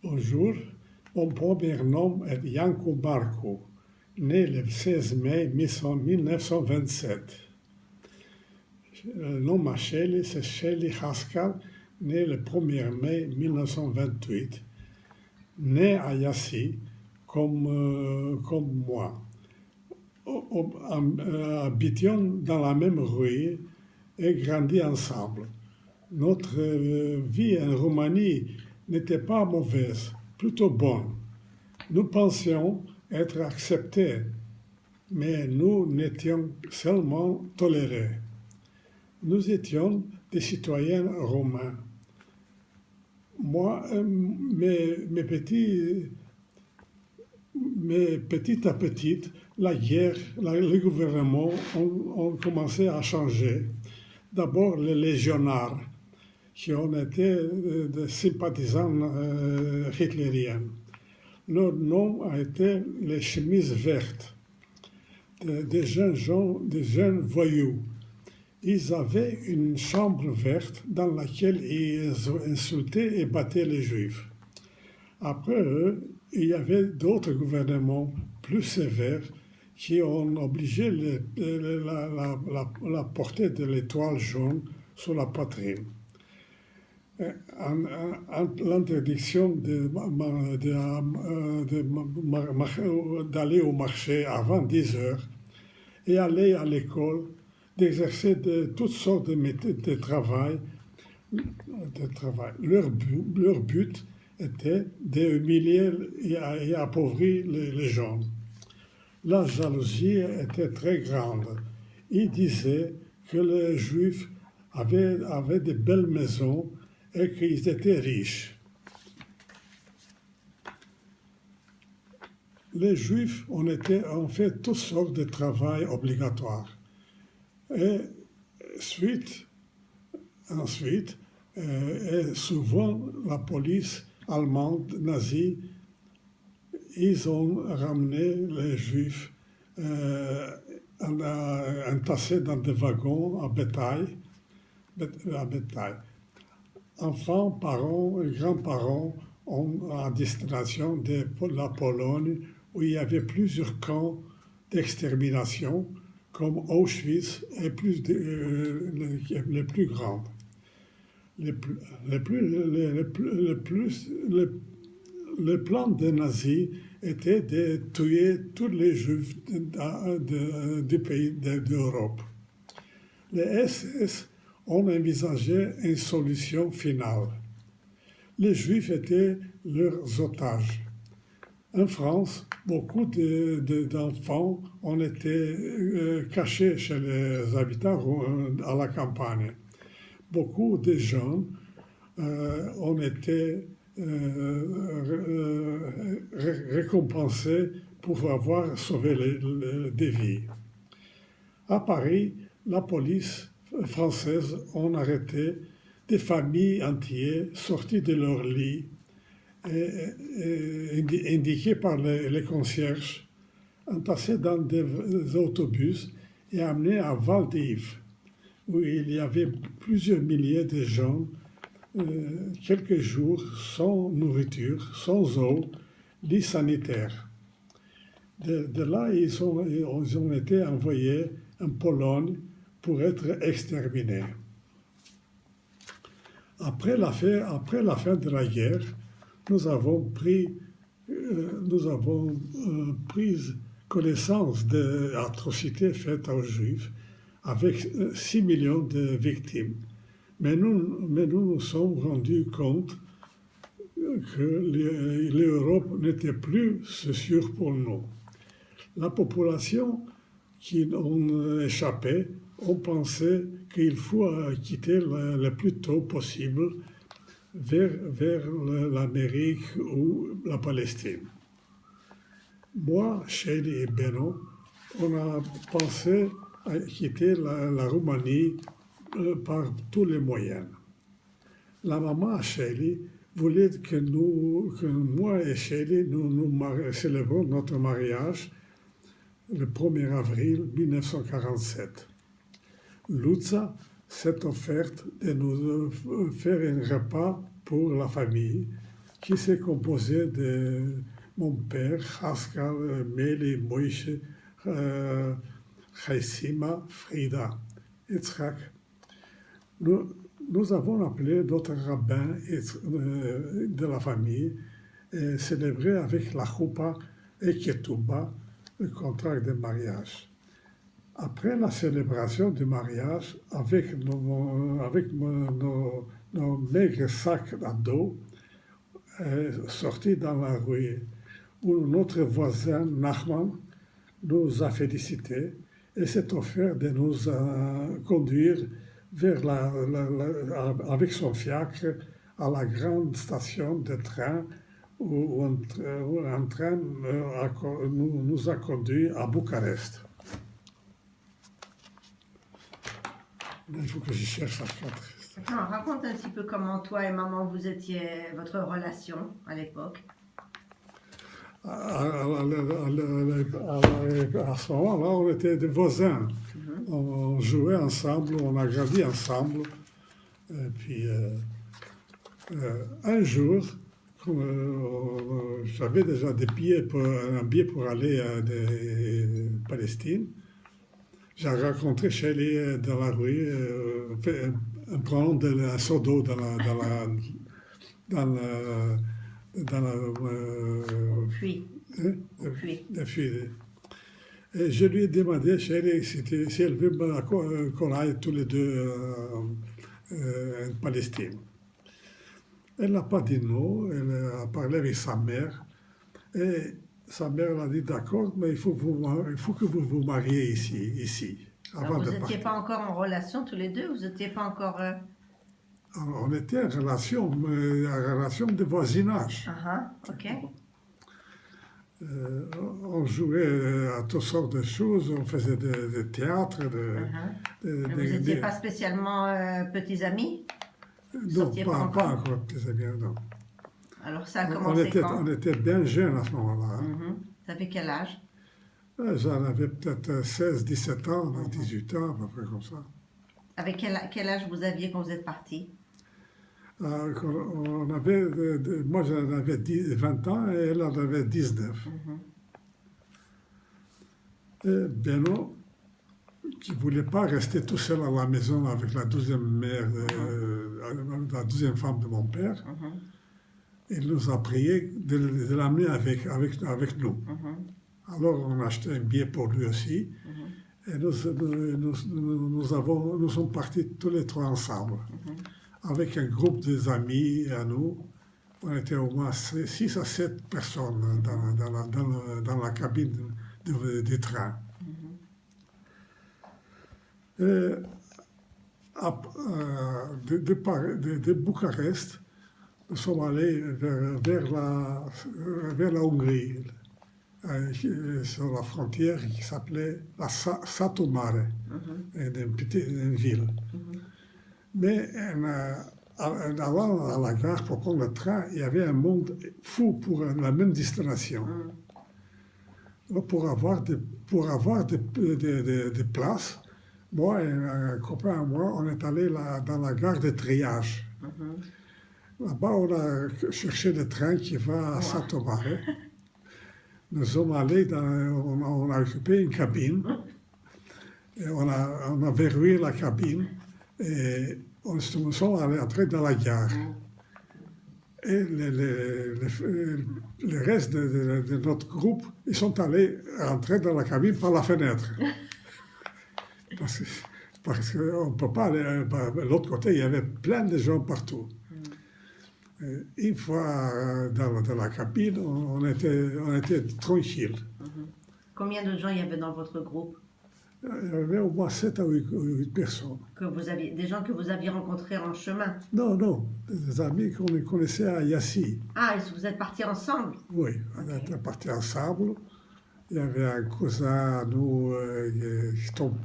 Bonjour, mon premier nom est Janko Marko, né le 16 mai 1927. Le nom ma Shelly, c'est Shelly Haskell, né le 1er mai 1928, né à Yassi, comme moi. Habitions dans la même rue et grandi ensemble. Notre vie en Roumanie n'était pas mauvaise, plutôt bonne. Nous pensions être acceptés, mais nous n'étions seulement tolérés. Nous étions des citoyens romains. Moi, mais petit à petit, la guerre, les gouvernements ont commencé à changer. D'abord les légionnaires, qui ont été des sympathisants hitlériens. Leur nom a été les chemises vertes, des jeunes gens, des jeunes voyous. Ils avaient une chambre verte dans laquelle ils insultaient et battaient les juifs. Après eux, il y avait d'autres gouvernements plus sévères qui ont obligé la portée de l'étoile jaune sur la poitrine. L'interdiction d'aller au marché avant 10 heures et aller à l'école, d'exercer toutes sortes de méthodes de travail. Leur but était d'humilier et appauvrir les gens. La jalousie était très grande. Ils disaient que les Juifs avaient de belles maisons et qu'ils étaient riches. Les Juifs ont fait toutes sortes de travail obligatoires. Et ensuite, et souvent la police allemande nazie, ils ont ramené les Juifs entassés dans des wagons à bétail. Enfants, parents et grands-parents ont à destination de la Pologne, où il y avait plusieurs camps d'extermination, comme Auschwitz et les plus grands. Le plan des nazis était de tuer tous les juifs du pays d'Europe. Les SS ont envisagé une solution finale. Les juifs étaient leurs otages. En France, beaucoup d'enfants ont été cachés chez les habitants à la campagne. Beaucoup de jeunes ont été récompensés pour avoir sauvé des vies. À Paris, la police française a arrêté des familles entières sorties de leur lit, indiquées par les concierges, entassées dans des autobus et amenées à Val-d'Hiv, où il y avait plusieurs milliers de gens, quelques jours sans nourriture, sans eau, ni sanitaire. De là, ils ont été envoyés en Pologne pour être exterminés. Après la fin de la guerre, nous avons pris connaissance des atrocités faites aux Juifs, avec 6 millions de victimes. Mais nous nous sommes rendus compte que l'Europe n'était plus sûre pour nous. La population qui ont échappé ont pensé qu'il faut quitter le plus tôt possible vers l'Amérique ou la Palestine. Moi, Shelly et Beno, on a pensé à quitter la Roumanie par tous les moyens. La maman Shelly voulait que moi et Shelly, nous célébrons notre mariage le 1er avril 1947. Luza s'est offerte de nous faire un repas pour la famille qui s'est composé de mon père, Haskell, Meli, Moïse, Chaïsima, Frida, Yitzhak. Nous avons appelé notre rabbin de la famille et célébré avec la choupa et ketouba le contrat de mariage. Après la célébration du mariage, avec nos maigres sacs à dos, sortis dans la rue, où notre voisin Nachman nous a félicités et s'est offert de nous conduire vers avec son fiacre à la grande station de train où un train nous a conduits à Bucarest. Il faut que je cherche la carte. Attends, raconte un petit peu comment toi et maman vous étiez, votre relation à l'époque. À ce moment-là, on était des voisins. On jouait ensemble, on a grandi ensemble. Et puis, un jour, j'avais déjà un billet pour aller en Palestine. J'ai rencontré Shelley dans la rue, en prenant un seau d'eau dans Au puits. Au puits. Et je lui ai demandé, Shelley, si elle veut qu'on aille tous les deux en Palestine. Elle n'a pas dit non, elle a parlé avec sa mère. Et sa mère a dit d'accord, mais il faut que vous vous mariez ici. Alors vous n'étiez pas encore en relation tous les deux? Vous n'étiez pas encore... On était en relation de voisinage. Ok. On jouait à toutes sortes de choses, on faisait de théâtre. Vous n'étiez pas spécialement petits amis? Non, pas encore petits amis, non. Alors ça a commencé quand? On était bien jeunes à ce moment-là. Ça fait quel âge? J'en avais peut-être 16, 17 ans, 18 ans, à peu près comme ça. Avec quel âge vous aviez quand vous êtes partis? Moi j'en avais 20 ans et elle en avait 19. Et Beno, qui ne voulait pas rester tout seul à la maison avec la deuxième la deuxième femme de mon père, il nous a prié de l'amener avec nous. Alors on a acheté un billet pour lui aussi. Et nous sommes partis tous les trois ensemble. Avec un groupe d'amis à nous. On était au moins 6 à 7 personnes dans la cabine du train. De Bucarest, nous sommes allés vers la Hongrie, sur la frontière qui s'appelait la Satu Mare, une ville. Mais en allant à la gare pour prendre le train, il y avait un monde fou pour la même destination. Pour avoir des places, moi et un copain à moi, on est allé dans la gare de triage. Là-bas, on a cherché le train qui va à Satu Mare. Nous sommes allés, on a occupé une cabine, et on a verrouillé la cabine, et nous sommes entrés dans la gare. Et le reste de notre groupe, ils sont allés rentrer dans la cabine par la fenêtre. Parce qu'on ne peut pas aller par l'autre côté, il y avait plein de gens partout. Une fois dans la cabine, on était tranquille. Combien de gens il y avait dans votre groupe? Il y avait au moins 7 à 8 personnes. Des gens que vous aviez rencontrés en chemin? Non, des amis qu'on connaissait à Yassi. Ah, vous êtes partis ensemble? Oui, on était partis ensemble. Il y avait un cousin à nous,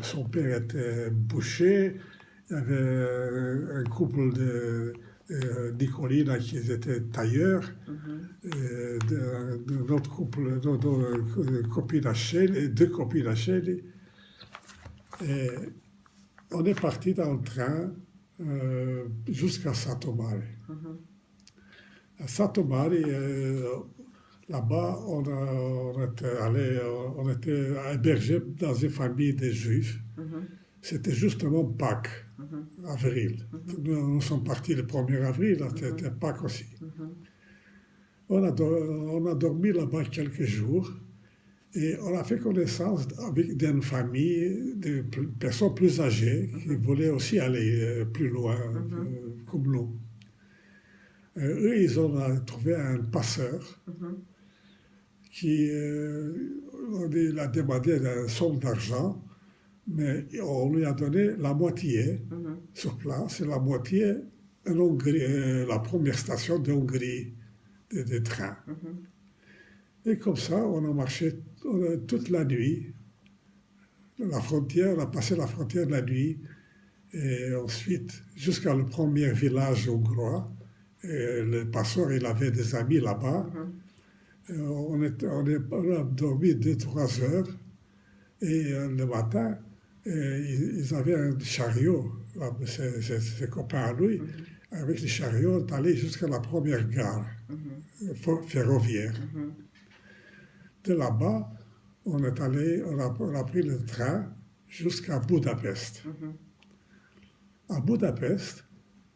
son père était boucher. Il y avait un couple de Nicolina qui étaient tailleurs. De notre couple, deux copines à Shelley. Et on est parti dans le train jusqu'à Satu Mare. À Satomari, là-bas, on était hébergé dans une famille de Juifs. C'était justement Pâques, avril. Nous sommes partis le 1er avril, c'était Pâques aussi. On a dormi là-bas quelques jours et on a fait connaissance avec d'une famille de personnes plus âgées qui voulaient aussi aller plus loin, comme nous. Eux, ils ont trouvé un passeur qui il a demandé une somme d'argent, mais on lui a donné la moitié sur place et la moitié en Hongrie, la première station de Hongrie de train. Et comme ça, on a marché toute la nuit. La frontière, on a passé la frontière la nuit et ensuite jusqu'à le premier village hongrois. Et le passeur, il avait des amis là-bas. On a dormi 2-3 heures et le matin, ils avaient un chariot, ses copains à lui, avec le chariot, on est allé jusqu'à la première gare ferroviaire. De là-bas, on a pris le train jusqu'à Budapest. À Budapest,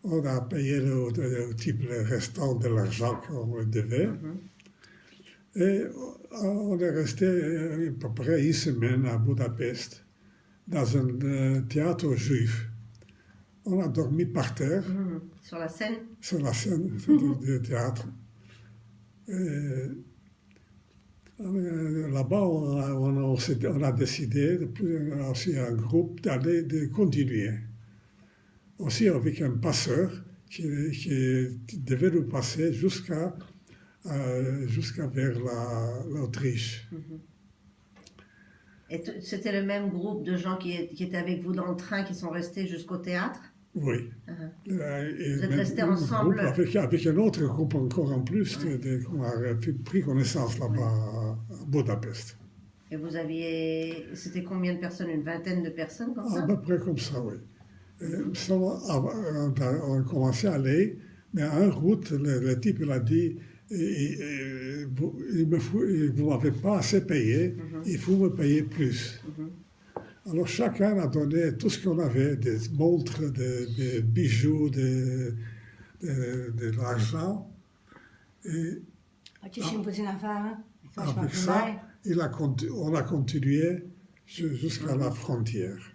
on a payé le restant de l'argent qu'on devait. Et on est resté à peu près une semaine à Budapest, dans un théâtre juif. On a dormi par terre. Sur la scène? Sur la scène du théâtre. Là-bas, on a décidé, aussi un groupe, de continuer. Aussi avec un passeur qui devait nous passer jusqu'à vers l'Autriche. Et c'était le même groupe de gens qui étaient avec vous dans le train, qui sont restés jusqu'au théâtre? Oui. Vous êtes restés ensemble? Avec un autre groupe encore en plus, qu'on a pris connaissance là-bas à Budapest. Et c'était combien de personnes? Une vingtaine de personnes comme ça? À peu près comme ça, oui. On a commencé à aller, mais en route, le type il a dit, vous m'avez pas assez payé, il faut me payer plus. Alors chacun a donné tout ce qu'on avait, des montres, des bijoux, de l'argent. Et avec ça, on a continué jusqu'à la frontière.